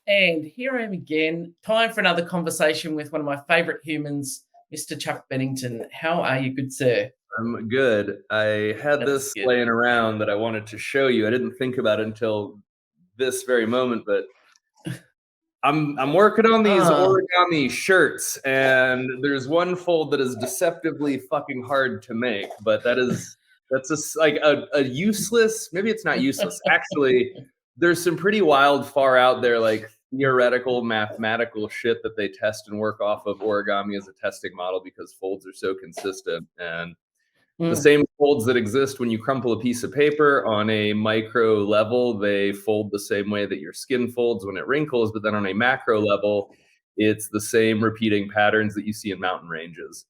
And here I am again. Time for another conversation with one of my favourite humans, Mr. Chuck Bennington. How are you, good sir? I'm good. I had That's this good. laying around that I wanted to show you. I didn't think about it until this very moment, but I'm working on these Ah, origami shirts, and there's one fold that is deceptively fucking hard to make, but that's just like a useless. Maybe it's not useless. Actually, there's some pretty wild, far out there, like theoretical mathematical shit that they test and work off of origami as a testing model because folds are so consistent. And the mm, same folds that exist when you crumple a piece of paper on a micro level, they fold the same way that your skin folds when it wrinkles, but then on a macro level, it's the same repeating patterns that you see in mountain ranges.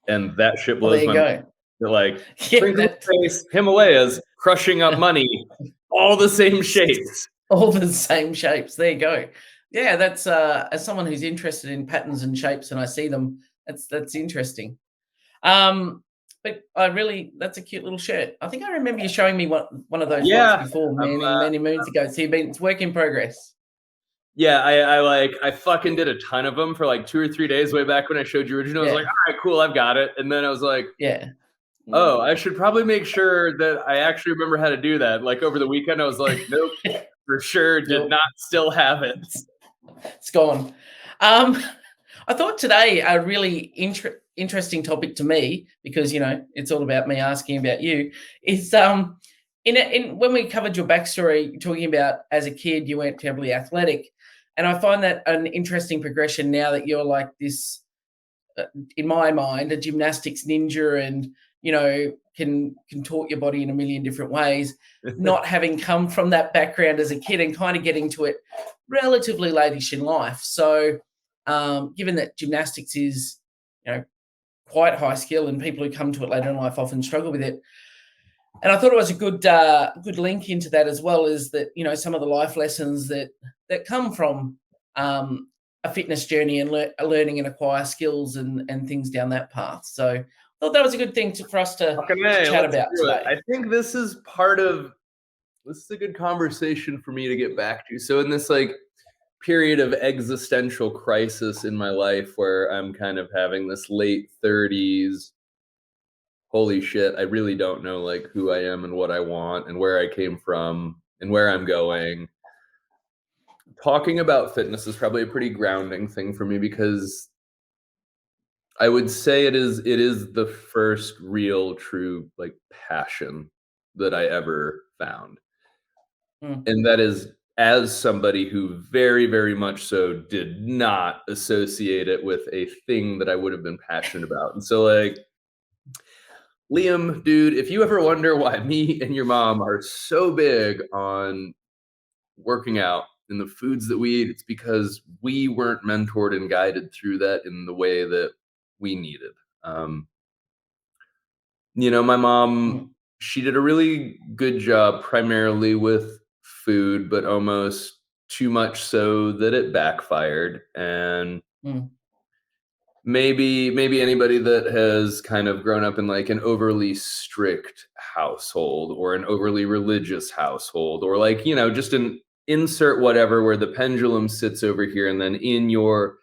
And that shit well, there blows you my mind. go. They're like Yeah, Twinkle Space, Himalayas, crushing up money, all the same shapes. all the same shapes. There you go. Yeah, that's as someone who's interested in patterns and shapes, and I see them. That's interesting. Um, but I really, that's a cute little shirt. I think I remember you showing me one of those once Yeah, before, I'm many moons ago. So it's work in progress. yeah, I fucking did a ton of them for like 2 or 3 days way back when I showed you original. I was like, Yeah, all right, cool, I've got it. And then I was like, yeah. oh, I should probably make sure that I actually remember how to do that. Like over the weekend, I was like, nope, for sure, did Nope, not still have it. it's gone. Um, I thought today a really interesting topic to me because it's all about me asking about you. Is in when we covered your backstory, talking about as a kid you weren't terribly athletic, and I find that an interesting progression now that you're like this, in my mind, a gymnastics ninja, and can contort your body in a million different ways. Not having come from that background as a kid and kind of getting to it relatively latish in life. So, given that gymnastics is, you know, quite high skill, and people who come to it later in life often struggle with it, and I thought it was a good link into that as well. Is that some of the life lessons that come from a fitness journey and learning and acquire skills and things down that path. So I thought that was a good thing for us Fucking to hey, chat let's about do it. today. I think this is a good conversation for me to get back to. So in this like period of existential crisis in my life where I'm kind of having this late 30s, holy shit, I really don't know like who I am and what I want and where I came from and where I'm going. Talking about fitness is probably a pretty grounding thing for me because I would say it is the first real true like passion that I ever found. Mm, And that is as somebody who very, very much so did not associate it with a thing that I would have been passionate about. And so like Liam, dude, if you ever wonder why me and your mom are so big on working out and the foods that we eat, it's because we weren't mentored and guided through that in the way that we needed. Um, my mom, mm, she did a really good job primarily with food, but almost too much so that it backfired. And mm, maybe anybody that has kind of grown up in like an overly strict household or an overly religious household or like just an insert whatever where the pendulum sits over here, and then in your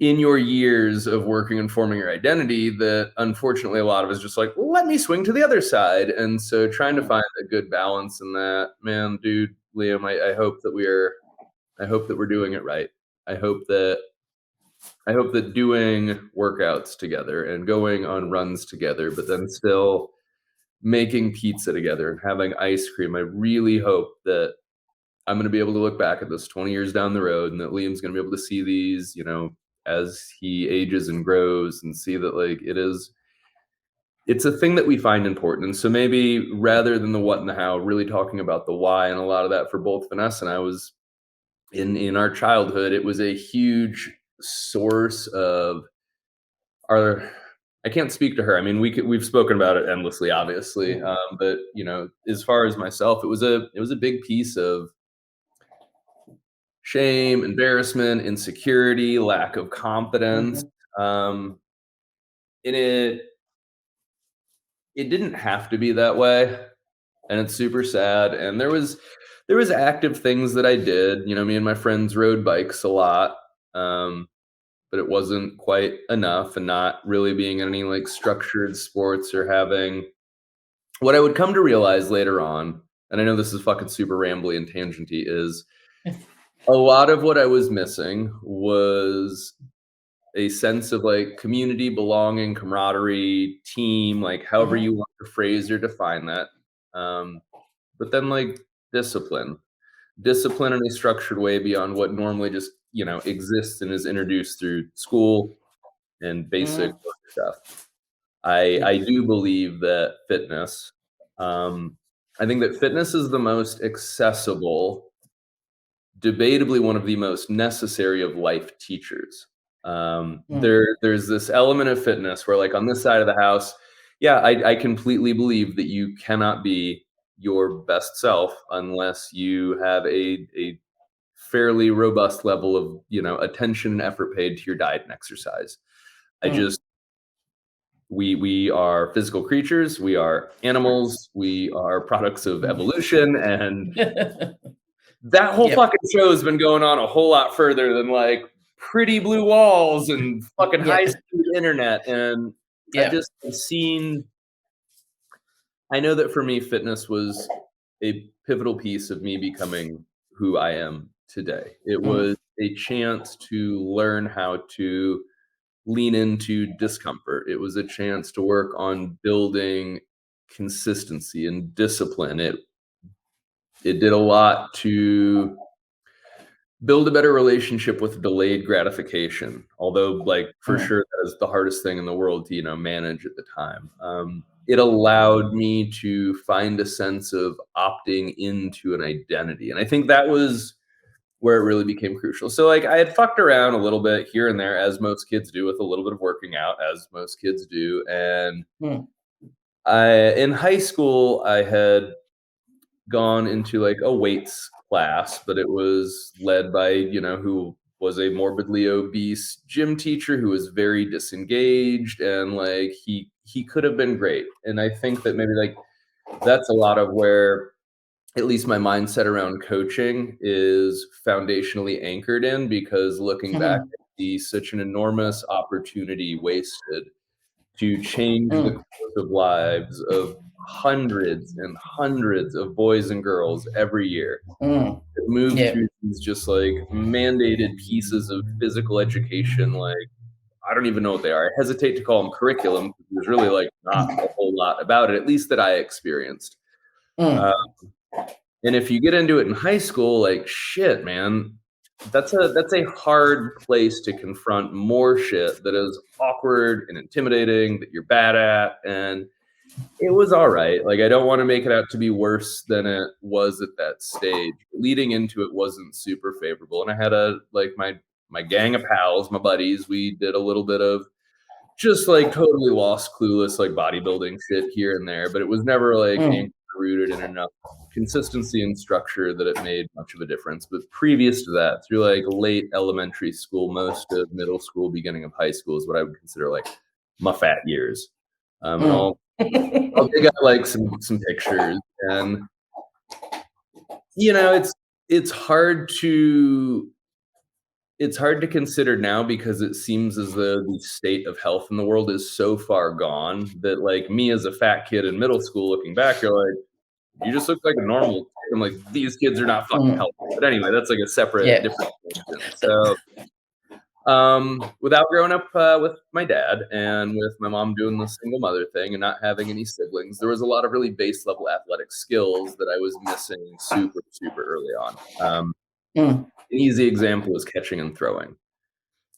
years of working and forming your identity, that unfortunately a lot of us just like, well, let me swing to the other side. And so trying to mm. find a good balance in that, man, dude, Liam, I hope that we're doing it right. I hope that I hope that doing workouts together and going on runs together, but then still making pizza together and having ice cream. I really hope that I'm going to be able to look back at this 20 years down the road, and that Liam's going to be able to see these, as he ages and grows, and see that like it's a thing that we find important. And so maybe rather than the what and the how, really talking about the why, and a lot of that for both Vanessa and I was in our childhood, it was a huge source of our. I can't speak to her. I mean, we've spoken about it endlessly, obviously, Mm. but as far as myself, it was a big piece of shame, embarrassment, insecurity, lack of confidence. Mhm. Um, and it didn't have to be that way, and it's super sad. And there was active things that I did. You know, me and my friends rode bikes a lot, but it wasn't quite enough, and not really being in any like structured sports or having what I would come to realize later on, and I know this is fucking super rambly and tangenty, is a lot of what I was missing was a sense of like community, belonging, camaraderie, team, like however Mhm. you want to phrase or define that. But then like discipline, discipline in a structured way beyond what normally just, you know, exists and is introduced through school and basic Mhm. work stuff. I Yeah. do believe that fitness, um, I think that fitness is the most accessible, debatably one of the most necessary of life teachers. Mm. There's this element of fitness where, like, on this side of the house, yeah, I completely believe that you cannot be your best self unless you have a fairly robust level of, you know, attention and effort paid to your diet and exercise. I Mm. just we are physical creatures, we are animals, we are products of Mm. evolution, and that whole Yep. fucking show has been going on a whole lot further than like pretty blue walls and fucking high Yeah. speed internet. And I've Yeah. just seen, I know that for me, fitness was a pivotal piece of me becoming who I am today. It Mm. was a chance to learn how to lean into discomfort. It was a chance to work on building consistency and discipline. It did a lot to build a better relationship with delayed gratification, although, like, for Mm. sure, that is the hardest thing in the world to, you know, manage at the time. It allowed me to find a sense of opting into an identity, and I think that was where it really became crucial. So, like, I had fucked around a little bit here and there, as most kids do, with a little bit of working out, as most kids do, and Mm. in high school, I had gone into like a weights class, but it was led by, you know, who was a morbidly obese gym teacher who was very disengaged, and like he could have been great. And I think that maybe like that's a lot of where at least my mindset around coaching is foundationally anchored in, because looking back, Mhm. I see such an enormous opportunity wasted to change the Mm. course of lives of hundreds and hundreds of boys and girls every year Mm. that move Yeah. through these just like mandated pieces of physical education. Like, I don't even know what they are. I hesitate to call them curriculum because there's really like not a whole lot about it, at least that I experienced. Uh, Mm. and if you get into it in high school, like, shit, man, that's a hard place to confront more shit that is awkward and intimidating that you're bad at. And it was all right. Like, I don't want to make it out to be worse than it was at that stage. Leading into it wasn't super favorable, and I had a like my gang of pals, my buddies. We did a little bit of just like totally lost, clueless, like bodybuilding shit here and there, but it was never like Mm. anchored, rooted in enough consistency and structure that it made much of a difference. But previous to that, through like late elementary school, most of middle school, beginning of high school is what I would consider like my fat years. And Mm. I'll dig out like some pictures, and you know, it's hard to it's hard to consider now because it seems as though the state of health in the world is so far gone that, like, me as a fat kid in middle school looking back, you're like, you just look like a normal kid. I'm like, these kids are not fucking Mm. healthy. But anyway, that's like a separate, Yeah. different tangent. But So, without growing up with my dad and with my mom doing the single mother thing and not having any siblings, there was a lot of really base level athletic skills that I was missing super, super early on. mm. An easy example is catching and throwing.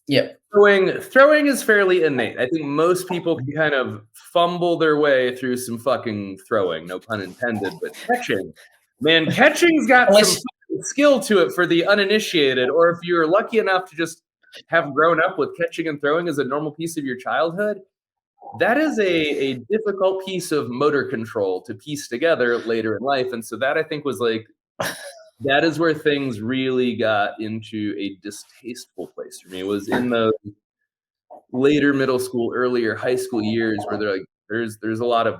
Yep. Throwing is fairly innate. I think most people can kind of fumble their way through some fucking throwing, no pun intended, but catching, man, catching's got some Unless fucking skill to it for the uninitiated, or if you're lucky enough to just have grown up with catching and throwing as a normal piece of your childhood, that is a difficult piece of motor control to piece together later in life. And so that, I think, was like, that is where things really got into a distasteful place for me. It was in the later middle school, earlier high school years where they're like, there's a lot of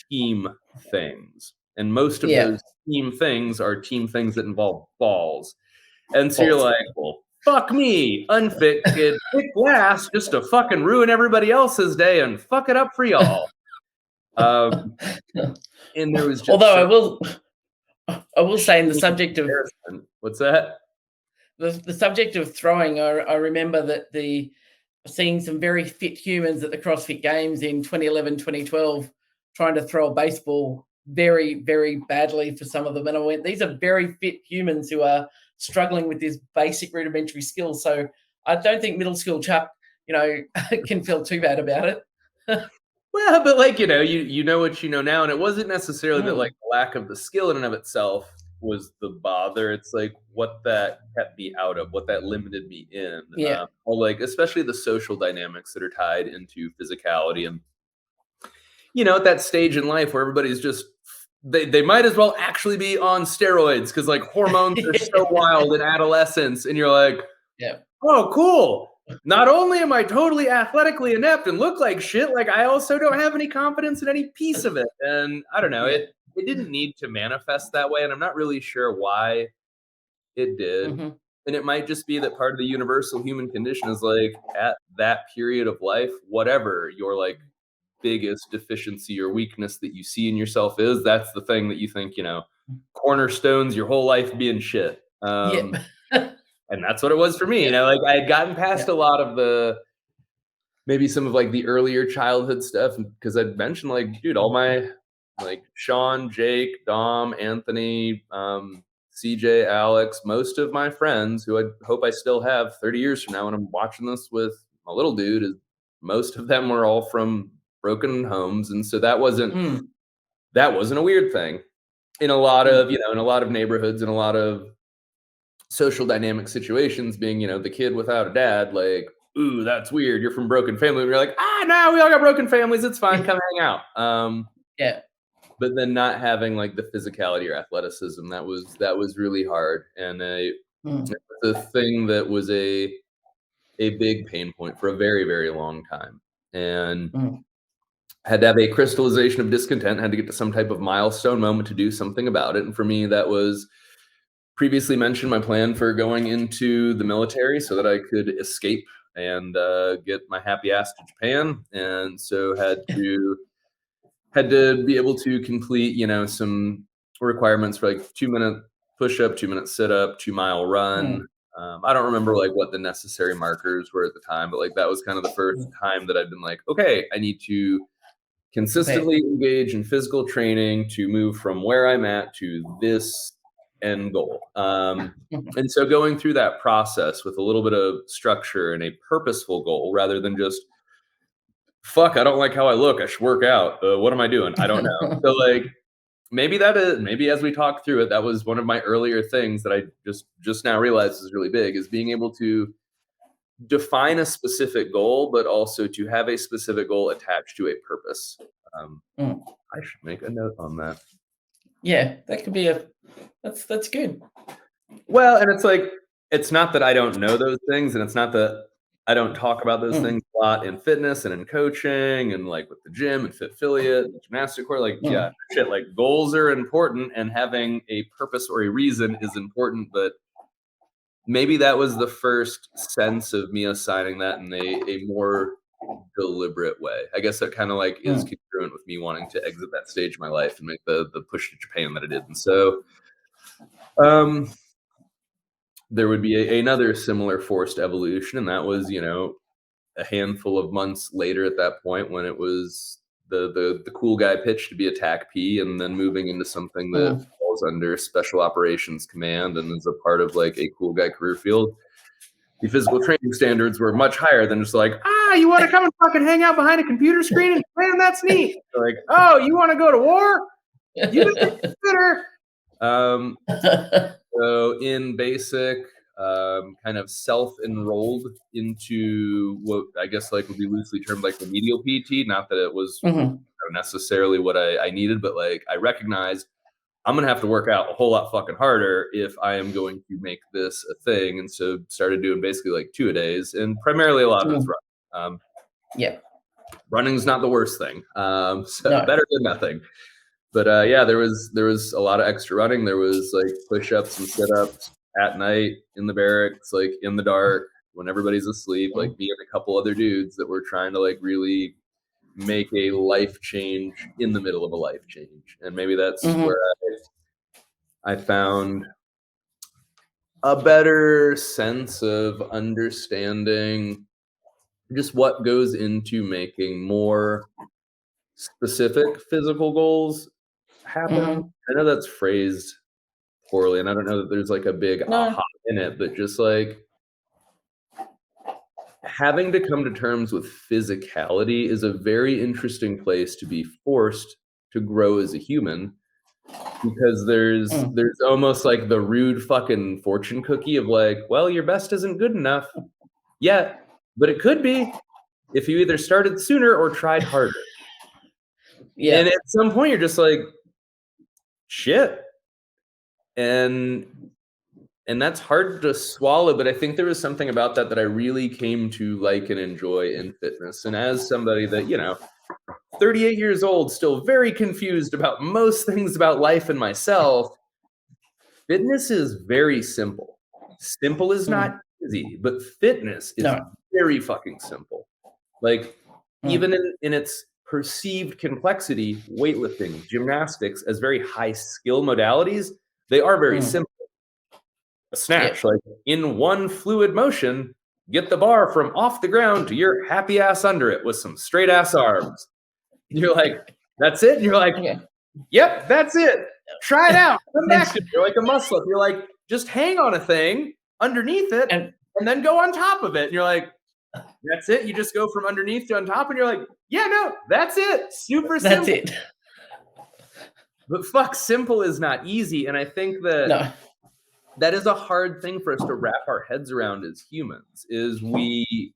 team things. And most of those team things are team things that involve balls. And so you're like, well, fuck me, unfit kid, pick last just to fucking ruin everybody else's day and fuck it up for y'all. And there was just although I will say in the subject of what's that? The subject of throwing, I remember that seeing some very fit humans at the CrossFit Games in 2011, 2012, trying to throw a baseball very, very badly for some of them. And I went, these are very fit humans who are struggling with this basic rudimentary skills. So I don't think middle school Chuck, can feel too bad about it. Well, but like, you know what you know now. And it wasn't necessarily that like lack of the skill in and of itself was the bother. It's like what that kept me out of, what that limited me in. Yeah. Or like, especially the social dynamics that are tied into physicality. And, at that stage in life where everybody's just, they might as well actually be on steroids because like hormones are so wild in adolescence. And you're like, oh, cool. Not only am I totally athletically inept and look like shit, like I also don't have any confidence in any piece of it. And I don't know, it didn't need to manifest that way. And I'm not really sure why it did. Mm-hmm. And it might just be that part of the universal human condition is like at that period of life, whatever your like biggest deficiency or weakness that you see in yourself is, that's the thing that you think, cornerstones your whole life being shit. And that's what it was for me. Like I had gotten past a lot of maybe some of like the earlier childhood stuff because I'd mentioned like, dude, all my like Sean, Jake, Dom, Anthony, CJ, Alex, most of my friends who I hope I still have 30 years from now when I'm watching this with my little dude, is most of them were all from broken homes. And so that wasn't a weird thing in a lot of, in a lot of neighborhoods and a lot of social dynamic situations, being, the kid without a dad, like, ooh, that's weird. You're from broken family. And you're like, no, we all got broken families. It's fine. Come hang out. But then not having like the physicality or athleticism, that was really hard. And the thing that was a big pain point for a very, very long time. And had to have a crystallization of discontent, had to get to some type of milestone moment to do something about it. And for me, that was previously mentioned my plan for going into the military so that I could escape and get my happy ass to Japan. And so had to be able to complete, some requirements for like 2-minute push-up, 2-minute sit-up, 2-mile run. I don't remember like what the necessary markers were at the time, but like that was kind of the first time that I'd been like, okay, I need to consistently engage in physical training to move from where I'm at to this end goal. And so going through that process with a little bit of structure and a purposeful goal rather than just, fuck, I don't like how I look, I should work out. What am I doing? I don't know. So like maybe as we talk through it, that was one of my earlier things that I just now realized is really big, is being able to define a specific goal, but also to have a specific goal attached to a purpose. I should make a note on that. Yeah, that could be that's good. Well, and it's like, it's not that I don't know those things, and it's not that I don't talk about those things a lot in fitness and in coaching and like with the gym and Fitfiliate and gymnastic core. Like, shit, like goals are important and having a purpose or a reason is important, but maybe that was the first sense of me assigning that in a more deliberate way. I guess that kind of like is congruent with me wanting to exit that stage of my life and make the push to Japan that I did. And so there would be another similar forced evolution, and that was, a handful of months later at that point when it was the cool guy pitch to be a TAC P, and then moving into something that falls under Special Operations Command and is a part of like a cool guy career field. The physical training standards were much higher than just like, you want to come and fucking hang out behind a computer screen? And man, that's neat. They're like, oh, you want to go to war? You consider. So in basic, kind of self-enrolled into what I guess like would be loosely termed like remedial PT. Not that it was necessarily what I needed, but like I recognized I'm going to have to work out a whole lot fucking harder if I am going to make this a thing. And so started doing basically like 2-a-days, and primarily a lot of it's running. Running's not the worst thing. Better than nothing. But yeah, there was a lot of extra running. There was like push-ups and sit-ups at night in the barracks, like in the dark when everybody's asleep, like me and a couple other dudes that were trying to like really make a life change in the middle of a life change. And maybe that's where I found a better sense of understanding just what goes into making more specific physical goals happen. I know that's phrased poorly, and I don't know that there's like a big aha in it, but just like having to come to terms with physicality is a very interesting place to be forced to grow as a human, because there's almost like the rude fucking fortune cookie of like, well, your best isn't good enough yet, but it could be if you either started sooner or tried harder. And at some point you're just like, shit. And that's hard to swallow, but I think there was something about that I really came to like and enjoy in fitness. And as somebody that, 38 years old, still very confused about most things about life and myself, fitness is very simple. Simple is not easy, but fitness is very fucking simple. Like, even in its perceived complexity, weightlifting, gymnastics, as very high skill modalities, they are very simple. A snatch, like in one fluid motion, get the bar from off the ground to your happy ass under it with some straight ass arms. You're like, that's it? And you're like, yep, that's it. Try it out. Come back. You're like a muscle up. You're like, just hang on a thing underneath it and then go on top of it. And you're like, that's it? You just go from underneath to on top, and you're like, yeah, no, that's it. Super simple. That's it. But fuck, simple is not easy. And I think that that is a hard thing for us to wrap our heads around as humans, is we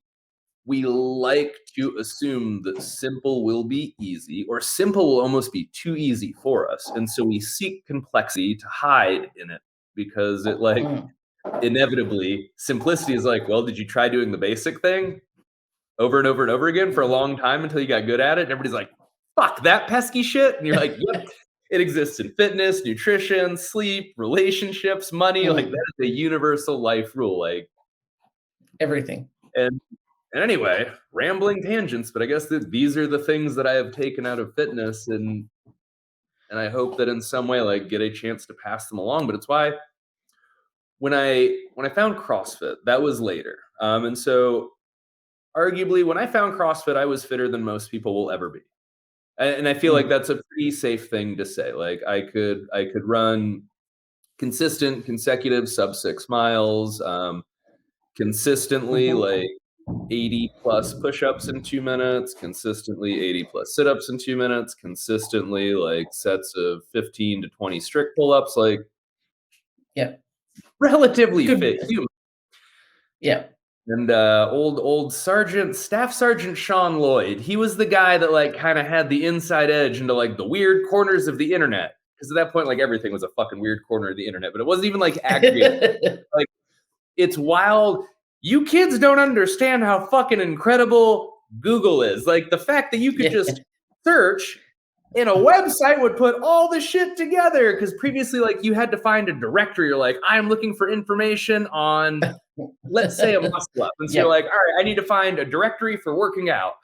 like to assume that simple will be easy, or simple will almost be too easy for us. And so we seek complexity to hide in it, because it like inevitably, simplicity is like, well, did you try doing the basic thing over and over and over again for a long time until you got good at it? And everybody's like, fuck that pesky shit. And you're like, yep. It exists in fitness, nutrition, sleep, relationships, money. Like, that is a universal life rule. Like, everything. And anyway, rambling tangents, but I guess that these are the things that I have taken out of fitness, and I hope that in some way, like, get a chance to pass them along. But it's why when I found CrossFit, that was later. And so arguably when I found CrossFit, I was fitter than most people will ever be. And I feel like that's a pretty safe thing to say. Like, I could run consistent, consecutive sub 6 miles, consistently like 80 plus push-ups in 2 minutes, consistently 80 plus sit-ups in 2 minutes, consistently like sets of 15 to 20 strict pull-ups, like relatively fit human. And old Staff Sergeant Sean Lloyd, he was the guy that like kind of had the inside edge into like the weird corners of the internet. Because at that point, like, everything was a fucking weird corner of the internet, but it wasn't even like aggregated. Like, it's wild. You kids don't understand how fucking incredible Google is. Like, the fact that you could just search and a website would put all the shit together. Because previously, like, you had to find a directory. You're like, I'm looking for information on, let's say, a muscle up. And so you're like, all right, I need to find a directory for working out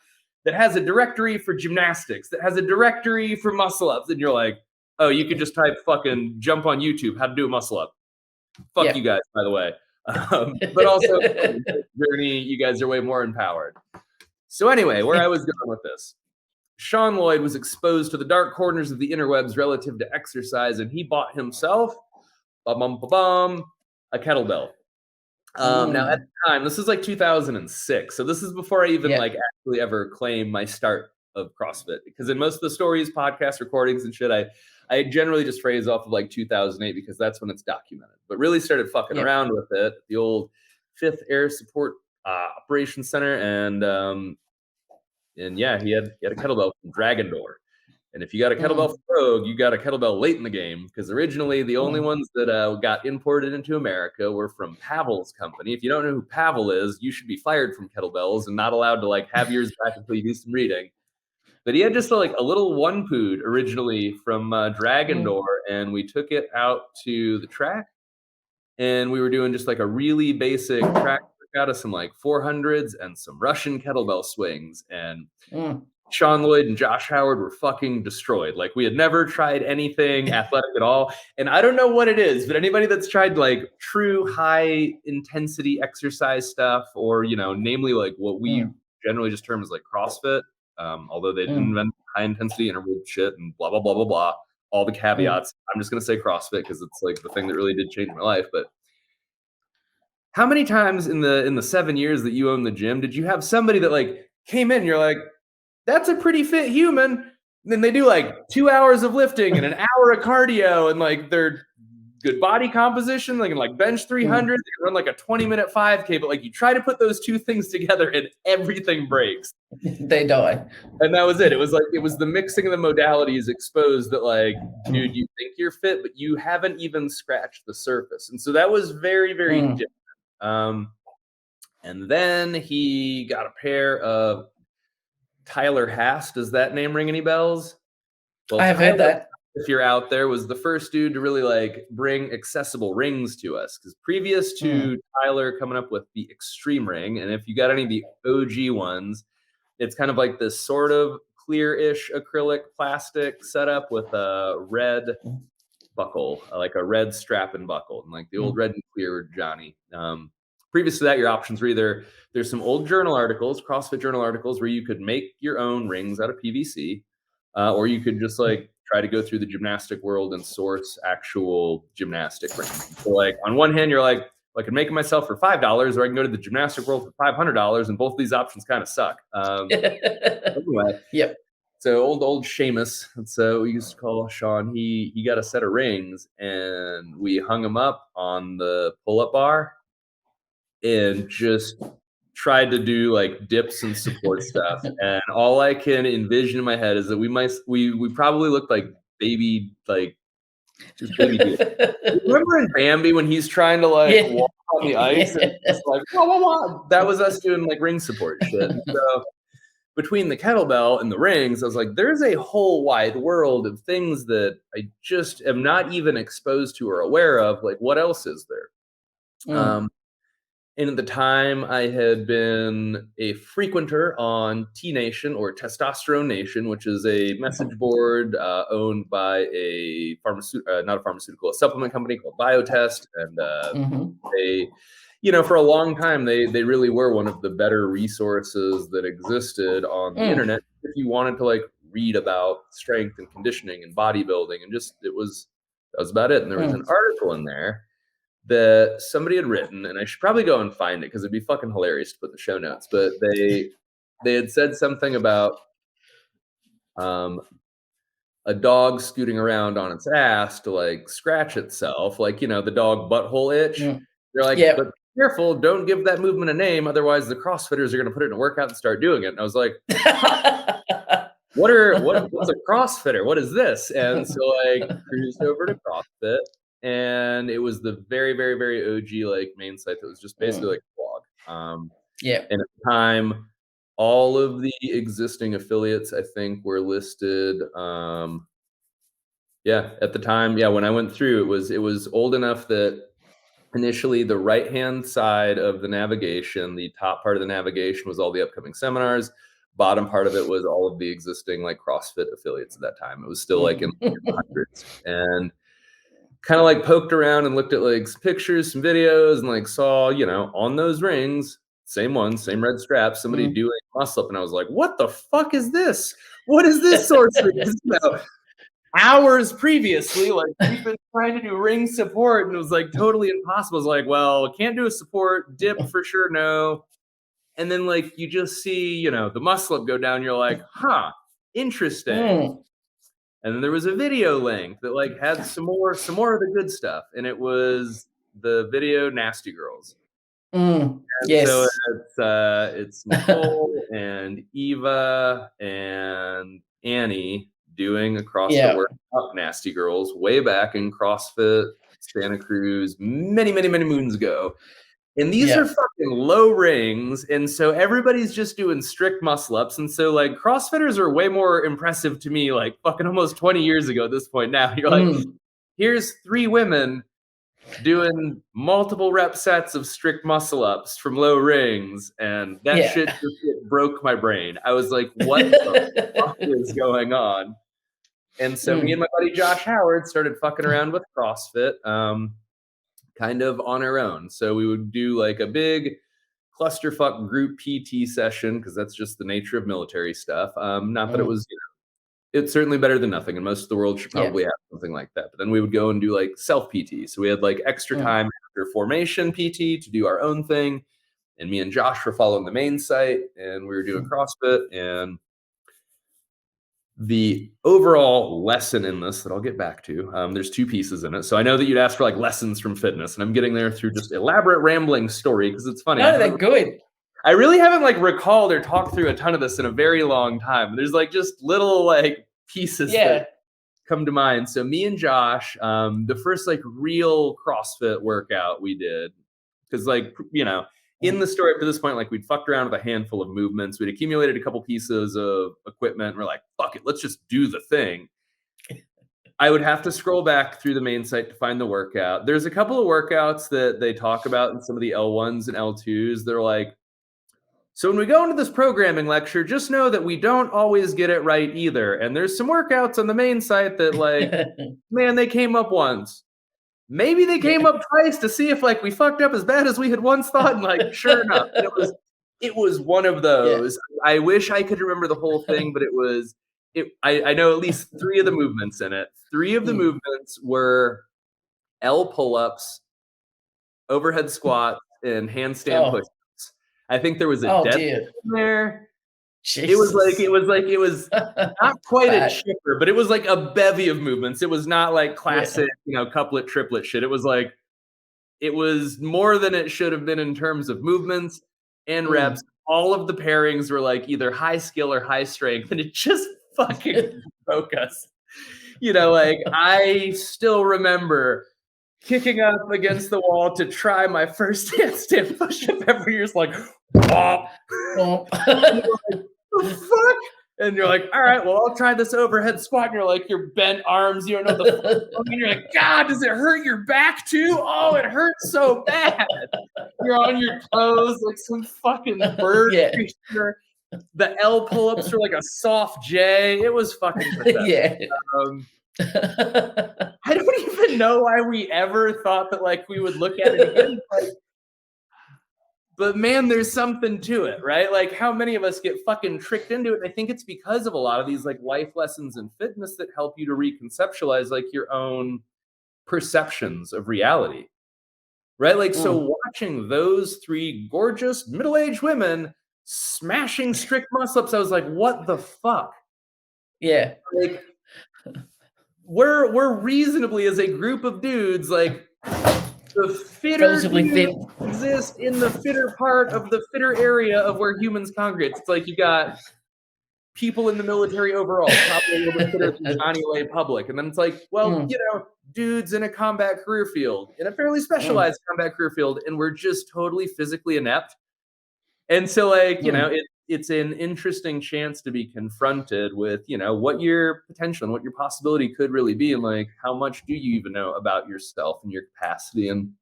that has a directory for gymnastics, that has a directory for muscle ups. And you're like, oh, you could just type fucking jump on YouTube, how to do a muscle up. Fuck you guys, by the way. But also, journey, you guys are way more empowered. So anyway, where I was going with this, Sean Lloyd was exposed to the dark corners of the interwebs relative to exercise, and he bought himself a kettlebell. Now, at the time, this is like 2006, so this is before I even like actually ever claimed my start of CrossFit, because in most of the stories, podcast recordings and shit, I generally just phrase off of like 2008 because that's when it's documented. But really started fucking around with it, the old 5th Air Support Operations Center, and yeah, he had a kettlebell from Dragon Door. And if you got a kettlebell from Rogue, you got a kettlebell late in the game, because originally the only ones that got imported into America were from Pavel's company. If you don't know who Pavel is, you should be fired from kettlebells and not allowed to like have yours back until you do some reading. But he had just like a little one pood originally from Dragon Door, and we took it out to the track, and we were doing just like a really basic track workout of some like 400s and some Russian kettlebell swings. And Sean Lloyd and Josh Howard were fucking destroyed. Like we had never tried anything athletic at all. And I don't know what it is, but anybody that's tried like true high intensity exercise stuff, or, you know, namely like what we generally just term as like CrossFit, although they didn't invent high intensity interval shit and blah, blah, blah, blah, blah, all the caveats. I'm just going to say CrossFit because it's like the thing that really did change my life. But how many times in the 7 years that you owned the gym did you have somebody that like came in and you're like, that's a pretty fit human. And then they do like 2 hours of lifting and an hour of cardio, and like they're good body composition. They can like bench 300, they can run like a 20-minute 5K, but like you try to put those two things together and everything breaks. They die. And that was it. It was the mixing of the modalities exposed that like, dude, you think you're fit, but you haven't even scratched the surface. And so that was very, very different. And then he got a pair of Tyler Haas. Does that name ring any bells? Well, I have heard that. If you're out there, was the first dude to really like bring accessible rings to us, because previous to Tyler coming up with the Extreme Ring, and if you got any of the OG ones, it's kind of like this sort of clear-ish acrylic plastic setup with a red buckle, like a red strap and buckle, and like the old red and clear Johnny. Previous to that, your options were either there's some old journal articles, CrossFit journal articles, where you could make your own rings out of PVC, or you could just like try to go through the gymnastic world and source actual gymnastic rings. So like on one hand, you're like, well, I can make it myself for $5, or I can go to the gymnastic world for $500, and both of these options kind of suck. Anyway, yep. So old Seamus, that's what we used to call Sean. He got a set of rings, and we hung them up on the pull-up bar and just tried to do like dips and support stuff. And all I can envision in my head is that we probably looked like baby, like just baby dude. Remember in Bambi when he's trying to like walk on the ice and just like wah, wah, wah. That was us doing like ring support shit. And so between the kettlebell and the rings, I was like, there's a whole wide world of things that I just am not even exposed to or aware of. Like, what else is there? And at the time, I had been a frequenter on T Nation, or Testosterone Nation, which is a message board owned by a a supplement company called Biotest. And they, you know, for a long time, they really were one of the better resources that existed on the internet if you wanted to like read about strength and conditioning and bodybuilding, and just that was about it. And there was an article in there that somebody had written, and I should probably go and find it because it'd be fucking hilarious to put in the show notes. But they had said something about a dog scooting around on its ass to like scratch itself, like, you know, the dog butthole itch. They're like, but be careful, don't give that movement a name, otherwise the CrossFitters are going to put it in a workout and start doing it. And I was like, what's a CrossFitter? What is this? And so like cruised over to CrossFit. And it was the very, very, very OG like main site that was just basically like a blog. And at the time, all of the existing affiliates, I think, were listed. At the time, when I went through, it was old enough that initially the right-hand side of the navigation, the top part of the navigation, was all the upcoming seminars. Bottom part of it was all of the existing like CrossFit affiliates at that time. It was still like in the hundreds. And kind of like poked around and looked at like some pictures, some videos, and like saw, you know, on those rings, same one, same red strap, somebody doing muscle up. And I was like, what the fuck is this? What is this sorcery? You know, hours previously, like we've been trying to do ring support, and it was like totally impossible. I was like, well, can't do a support, dip for sure, no. And then like you just see, you know, the muscle up go down, you're like, huh, interesting. And then there was a video link that like had some more of the good stuff, and it was the video Nasty Girls. Yes. So it's Nicole and Eva and Annie doing a CrossFit workout, Nasty Girls, way back in CrossFit Santa Cruz many, many, many moons ago. And these are Yeah. fucking low rings. And so everybody's just doing strict muscle ups. And so, like, CrossFitters are way more impressive to me, like, fucking almost 20 years ago at this point now. You're like, here's 3 women doing multiple rep sets of strict muscle ups from low rings. And that Yeah. shit just it broke my brain. I was like, what the fuck is going on? And so me and my buddy Josh Howard started fucking around with CrossFit. Kind of on our own. So we would do like a big clusterfuck group PT session because that's just the nature of military stuff. Not that it was, it's certainly better than nothing, and most of the world should probably have something like that. But then we would go and do like self PT. So we had like extra time after formation PT to do our own thing. And me and Josh were following the main site, and we were doing CrossFit. And the overall lesson in this that I'll get back to, there's 2 pieces in it. So I know that you'd ask for like lessons from fitness, and I'm getting there through just elaborate rambling story because it's funny. No, they're good. I really haven't like recalled or talked through a ton of this in a very long time. There's like just little like pieces that come to mind. So me and Josh, the first like real CrossFit workout we did, because like, you know, in the story up to this point, like we'd fucked around with a handful of movements. We'd accumulated a couple pieces of equipment. And we're like, fuck it, let's just do the thing. I would have to scroll back through the main site to find the workout. There's a couple of workouts that they talk about in some of the L1s and L2s. They're like, so when we go into this programming lecture, just know that we don't always get it right either. And there's some workouts on the main site that like, man, they came up once. Maybe they came up twice to see if like we fucked up as bad as we had once thought. And like, sure enough, it was one of those. I wish I could remember the whole thing, but I know at least 3 of the movements in it. 3 of the movements were L pull-ups, overhead squats, and handstand push-ups. I think there was a deadlift in there. Jesus. It was not quite a chipper, but it was like a bevy of movements. It was not like classic, you know, couplet, triplet shit. It was like, it was more than it should have been in terms of movements and reps. All of the pairings were like either high skill or high strength, and it just fucking broke us. You know, like I still remember kicking up against the wall to try my first handstand push-up every year. It's like, bop. The fuck? And you're like, all right, well, I'll try this overhead squat. And you're like, your bent arms, you don't know the fuck. And you're like, God, does it hurt your back too? Oh, it hurts so bad. You're on your toes like some fucking bird creature. The L pull-ups were like a soft J. It was fucking pathetic. I don't even know why we ever thought that like we would look at it again. But man, there's something to it, right? Like how many of us get fucking tricked into it? I think it's because of a lot of these like life lessons in fitness that help you to reconceptualize like your own perceptions of reality, right? Like, so watching those 3 gorgeous middle-aged women smashing strict muscle-ups, I was like, what the fuck? Yeah. Like, we're reasonably as a group of dudes, like, the fitter exist in the fitter part of the fitter area of where humans congregate. It's like you got people in the military overall, probably a little bit fitter than Johnny Lay Public. And then it's like, well, you know, dudes in a combat career field, in a fairly specialized combat career field, and we're just totally physically inept. And so, like, you know, it's an interesting chance to be confronted with, you know, what your potential and what your possibility could really be, and like how much do you even know about yourself and your capacity. And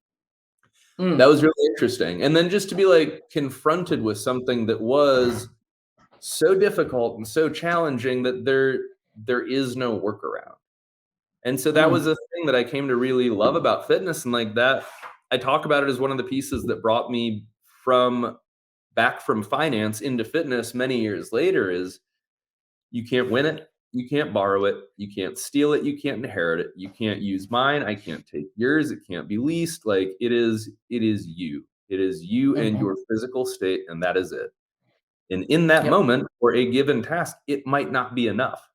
that was really interesting. And then just to be like confronted with something that was so difficult and so challenging that there is no workaround. And so that was a thing that I came to really love about fitness. And like that, I talk about it as one of the pieces that brought me back from finance into fitness many years later. Is you can't win it, you can't borrow it, you can't steal it, you can't inherit it, you can't use mine, I can't take yours, it can't be leased. Like it is you and your physical state, and that is it. And in that moment, for a given task, it might not be enough.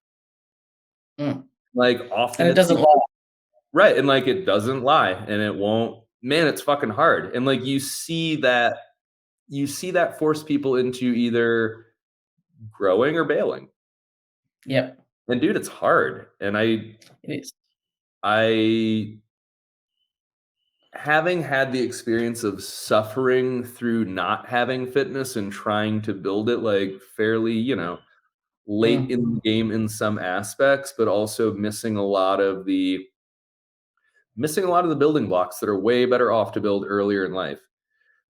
Like often, and it doesn't lie. Right, and like it doesn't lie, and it won't. Man, it's fucking hard. And like you see that force people into either growing or bailing. Yep. And dude, it's hard. And it is. I having had the experience of suffering through not having fitness and trying to build it like fairly, late in the game in some aspects, but also missing a lot of the building blocks that are way better off to build earlier in life.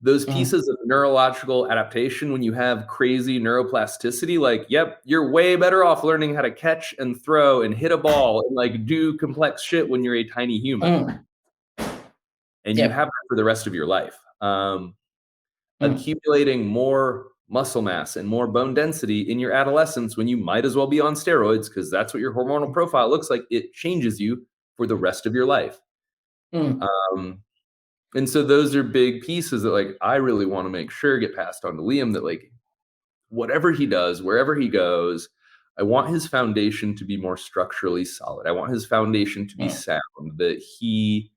Those pieces of neurological adaptation, when you have crazy neuroplasticity, like, yep, you're way better off learning how to catch and throw and hit a ball and like do complex shit when you're a tiny human. And you have that for the rest of your life. Accumulating more muscle mass and more bone density in your adolescence when you might as well be on steroids, because that's what your hormonal profile looks like. It changes you for the rest of your life. And so those are big pieces that like I really want to make sure get passed on to Liam, that like whatever he does, wherever he goes, I want his foundation to be more structurally solid. I want his foundation to be sound, that he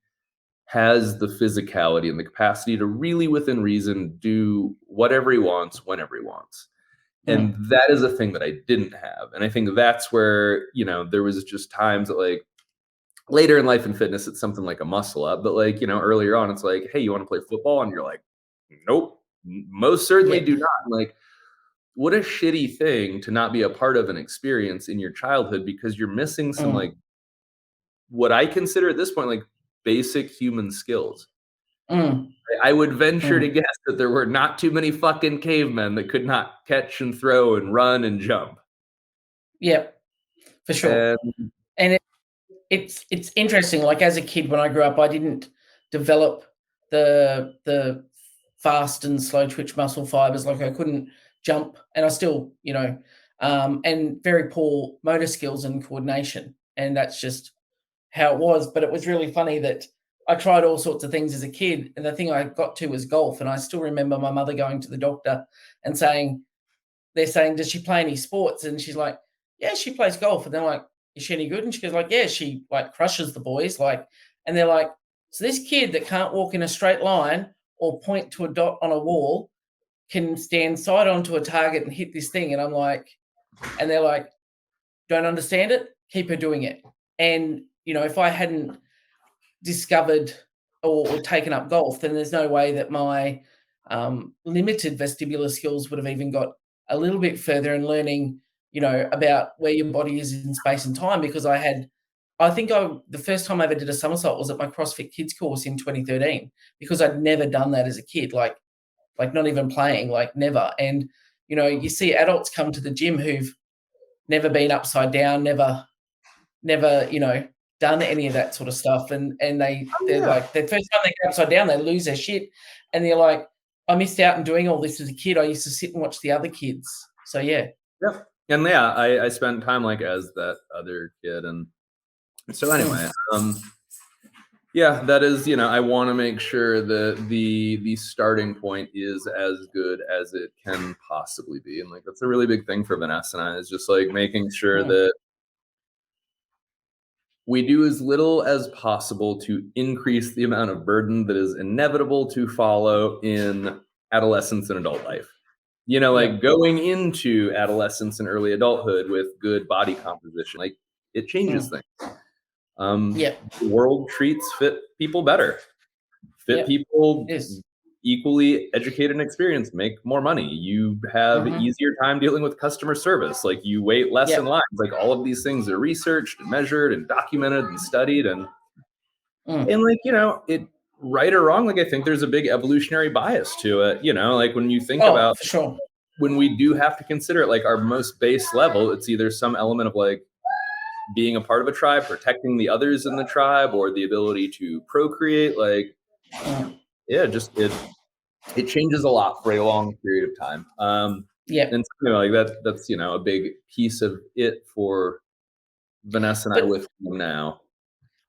has the physicality and the capacity to really within reason do whatever he wants whenever he wants. And that is a thing that I didn't have. And I think that's where, there was just times that like later in life and fitness, it's something like a muscle up, but like, earlier on, it's like, hey, you want to play football? And you're like, nope, most certainly do not. Like, what a shitty thing to not be a part of an experience in your childhood, because you're missing some like what I consider at this point, like basic human skills. I would venture to guess that there were not too many fucking cavemen that could not catch and throw and run and jump. Yep, for sure. And it's interesting. Like as a kid, when I grew up, I didn't develop the fast and slow twitch muscle fibers. Like I couldn't jump, and I still, and very poor motor skills and coordination. And that's just how it was. But it was really funny that I tried all sorts of things as a kid, and the thing I got to was golf. And I still remember my mother going to the doctor and they're saying, does she play any sports? And she's like, yeah, she plays golf. And they're like, is she any good? And she goes like, yeah, she like crushes the boys. Like, and they're like, so this kid that can't walk in a straight line or point to a dot on a wall can stand side onto a target and hit this thing. And I'm like, and they're like, don't understand it, keep her doing it. And, if I hadn't discovered or taken up golf, then there's no way that my limited vestibular skills would have even got a little bit further in learning, about where your body is in space and time, because the first time I ever did a somersault was at my CrossFit Kids course in 2013, because I'd never done that as a kid, like not even playing, like never. And, you see adults come to the gym who've never been upside down, never, done any of that sort of stuff. And they're like, the first time they go upside down, they lose their shit. And they're like, I missed out on doing all this as a kid. I used to sit and watch the other kids. So, yeah. Yeah. And yeah, I spent time like as that other kid. And so anyway, yeah, that is, I want to make sure that the starting point is as good as it can possibly be. And like, that's a really big thing for Vanessa and I, is just like making sure that we do as little as possible to increase the amount of burden that is inevitable to follow in adolescence and adult life. Like going into adolescence and early adulthood with good body composition, like it changes things. The world treats fit people better. Fit people equally educated and experienced make more money. You have easier time dealing with customer service. Like you wait less in lines. Like all of these things are researched and measured and documented and studied. And like, it right or wrong, like I think there's a big evolutionary bias to it. Like when you think about when we do have to consider it, like our most base level, it's either some element of like being a part of a tribe, protecting the others in the tribe, or the ability to procreate. Like, it changes a lot for a long period of time. And like that's a big piece of it for Vanessa and I with him now.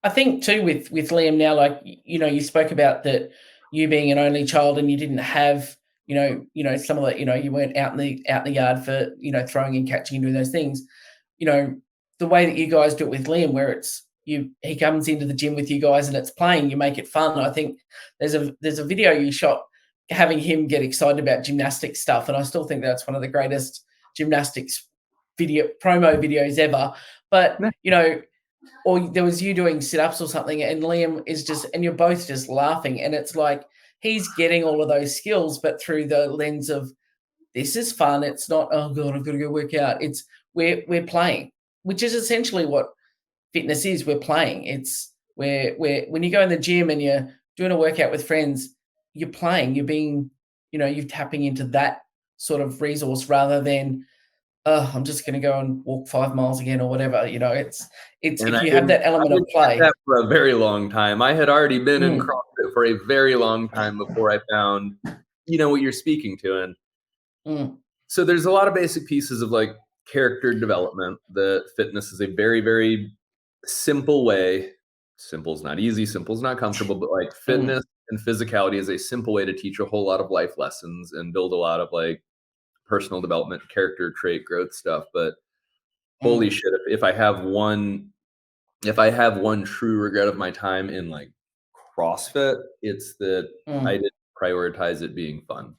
I think too with Liam now, like you spoke about that you being an only child and you didn't have some of the you weren't out in the yard for throwing and catching and doing those things. The way that you guys do it with Liam, where it's he comes into the gym with you guys and it's playing, you make it fun. I think there's a video you shot having him get excited about gymnastics stuff, and I still think that's one of the greatest gymnastics promo videos ever. But or there was you doing sit-ups or something, and Liam is just, and you're both just laughing, and it's like he's getting all of those skills, but through the lens of this is fun. It's not, oh god, I've got to go work out. It's we're playing, which is essentially what fitness is. We're playing. It's where when you go in the gym and you're doing a workout with friends, you're playing. You're being, you're tapping into that sort of resource rather than, oh, I'm just going to go and walk 5 miles again or whatever. It's And if you have that I element of didn't get play. that for a very long time. I had already been in Mm, CrossFit for a very long time before I found, what you're speaking to. And mm, so there's a lot of basic pieces of like character development that fitness is a very, very simple way. Simple is not easy, simple is not comfortable, but like mm, fitness and physicality is a simple way to teach a whole lot of life lessons and build a lot of like personal development, character trait growth stuff. But holy mm, shit, if I have one true regret of my time in like CrossFit, it's that I mm. didn't prioritize it being fun